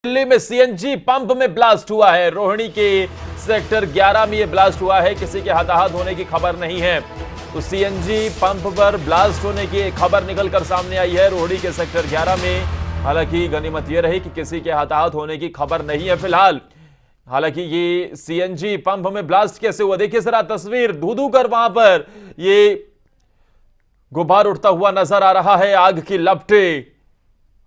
दिल्ली में CNG pump में blast हुआ है। रोहिणी के सेक्टर 11 में यह ब्लास्ट हुआ है। किसी के हताहत होने की खबर नहीं है। तो सीएनजी पंप पर ब्लास्ट होने की खबर निकलकर सामने आई है रोहिणी के सेक्टर 11 में। हालांकि गनीमत यह रही कि किसी के हताहत होने की खबर नहीं है फिलहाल। हालांकि ये सीएनजी पंप में ब्लास्ट कैसे हुआ, देखिए जरा तस्वीर। धू कर वहां पर ये गुब्बार उठता हुआ नजर आ रहा है। आग की लपटें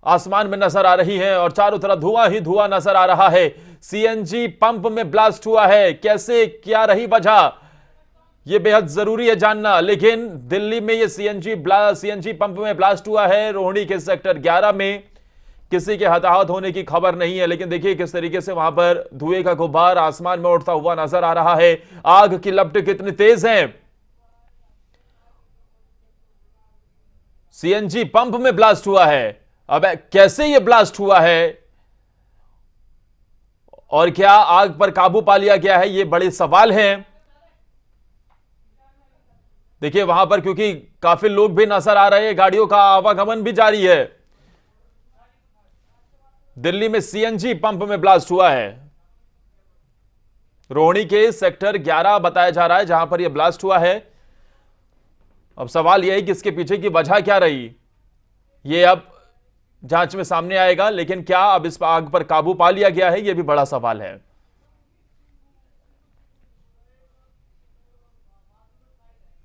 आसमान में नजर आ रही हैं और चारों तरफ धुआं ही धुआं नजर आ रहा है। सीएनजी पंप में ब्लास्ट हुआ है, कैसे क्या रही वजह, यह बेहद जरूरी है जानना। लेकिन दिल्ली में यह सीएनजी पंप में ब्लास्ट हुआ है रोहिणी के सेक्टर 11 में। किसी के हताहत होने की खबर नहीं है, लेकिन देखिए किस तरीके से वहां पर धुएं का गुब्बार आसमान में उड़ता हुआ नजर आ रहा है। आग की लपटें कितनी तेज हैं। सीएनजी पंप में ब्लास्ट हुआ है। अब कैसे यह ब्लास्ट हुआ है और क्या आग पर काबू पा लिया गया है, यह बड़े सवाल हैं। देखिए वहां पर क्योंकि काफी लोग भी नजर आ रहे हैं, गाड़ियों का आवागमन भी जारी है। दिल्ली में सीएनजी पंप में ब्लास्ट हुआ है। रोहिणी के सेक्टर 11 बताया जा रहा है जहां पर यह ब्लास्ट हुआ है। अब सवाल यह है कि इसके पीछे की वजह क्या रही, यह अब जांच में सामने आएगा। लेकिन क्या अब इस आग पर काबू पा लिया गया है, यह भी बड़ा सवाल है।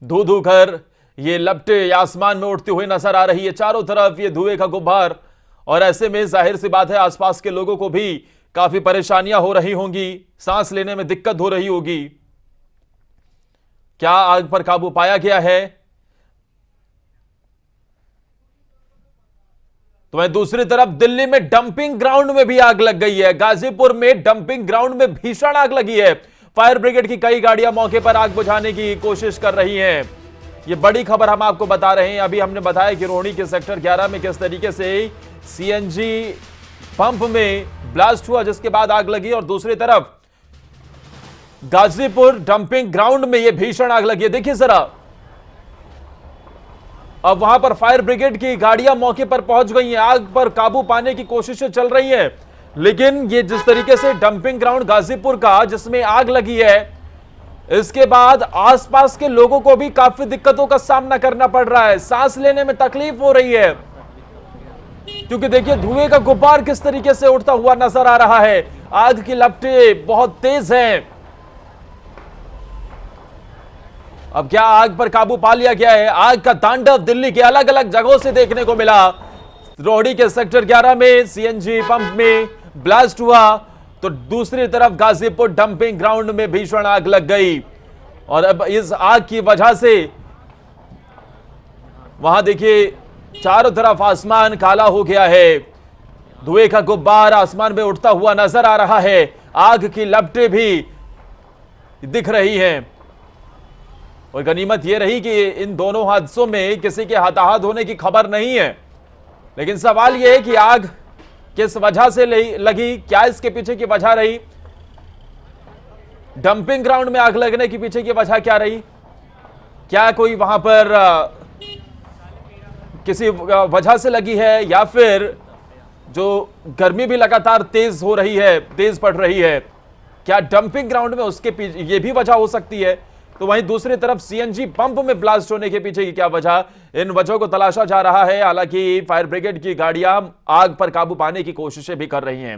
धू कर ये लपटें आसमान में उड़ती हुई नजर आ रही है। चारों तरफ ये धुएं का गुब्बार, और ऐसे में जाहिर सी बात है आसपास के लोगों को भी काफी परेशानियां हो रही होंगी, सांस लेने में दिक्कत हो रही होगी। क्या आग पर काबू पाया गया है? तो वहीं दूसरी तरफ दिल्ली में डंपिंग ग्राउंड में भी आग लग गई है। गाजीपुर में डंपिंग ग्राउंड में भीषण आग लगी है। फायर ब्रिगेड की कई गाड़ियां मौके पर आग बुझाने की कोशिश कर रही हैं। ये बड़ी खबर हम आपको बता रहे हैं। अभी हमने बताया कि रोहिणी के सेक्टर 11 में किस तरीके से सीएनजी पंप में ब्लास्ट हुआ, जिसके बाद आग लगी। और दूसरी तरफ गाजीपुर डंपिंग ग्राउंड में यह भीषण आग लगी है। देखिए जरा, अब वहां पर फायर ब्रिगेड की गाड़ियां मौके पर पहुंच गई हैं। आग पर काबू पाने की कोशिशें चल रही हैं। लेकिन ये जिस तरीके से डंपिंग ग्राउंड गाजीपुर का जिसमें आग लगी है, इसके बाद आसपास के लोगों को भी काफी दिक्कतों का सामना करना पड़ रहा है। सांस लेने में तकलीफ हो रही है, क्योंकि देखिए धुएं का गुब्बार किस तरीके से उड़ता हुआ नजर आ रहा है। आग की लपटें बहुत तेज हैं। अब क्या आग पर काबू पा लिया गया है? आग का तांडव दिल्ली के अलग अलग जगहों से देखने को मिला। रोहिणी के सेक्टर 11 में सीएनजी पंप में ब्लास्ट हुआ, तो दूसरी तरफ गाजीपुर डंपिंग ग्राउंड में भीषण आग लग गई। और अब इस आग की वजह से वहां देखिए चारों तरफ आसमान काला हो गया है। धुएं का गुब्बार आसमान में उड़ता हुआ नजर आ रहा है। आग की लपटें भी दिख रही हैं। और गनीमत यह रही कि इन दोनों हादसों में किसी के हताहत होने की खबर नहीं है। लेकिन सवाल यह है कि आग किस वजह से लगी, क्या इसके पीछे की वजह रही, डंपिंग ग्राउंड में आग लगने के पीछे की वजह क्या रही, क्या कोई वहां पर किसी वजह से लगी है, या फिर जो गर्मी भी लगातार तेज हो रही है, तेज पड़ रही है, क्या डंपिंग ग्राउंड में उसके पीछे ये भी वजह हो सकती है। तो वहीं दूसरी तरफ सीएनजी पंप में ब्लास्ट होने के पीछे की क्या वजह, इन वजहों को तलाशा जा रहा है। हालांकि फायर ब्रिगेड की गाड़ियां आग पर काबू पाने की कोशिशें भी कर रही हैं।